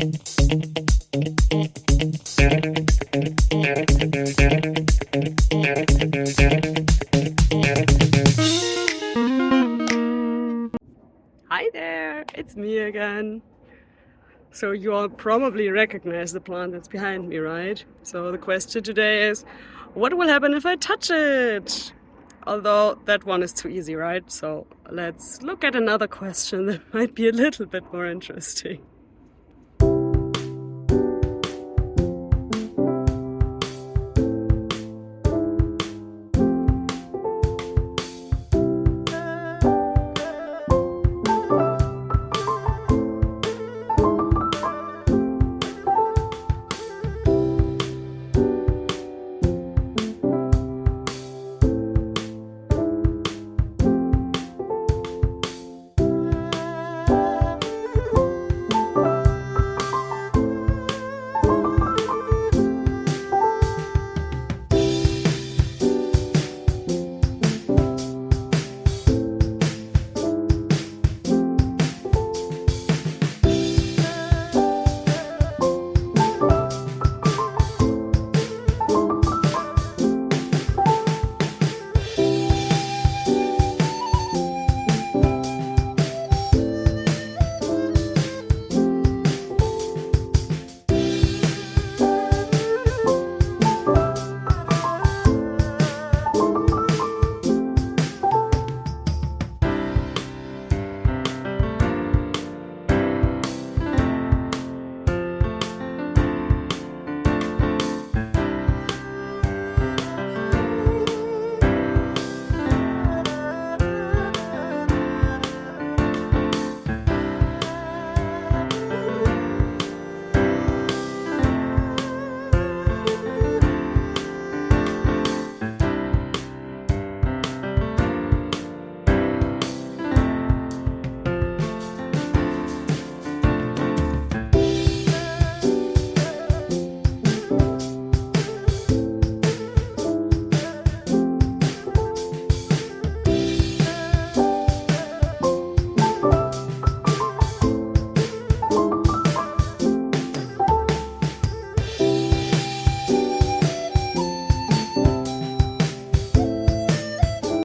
Hi there, it's me again. So you all probably recognize the plant that's behind me, right? So the question today is, what will happen if I touch it? Although that one is too easy, right? So let's look at another question that might be a little bit more interesting.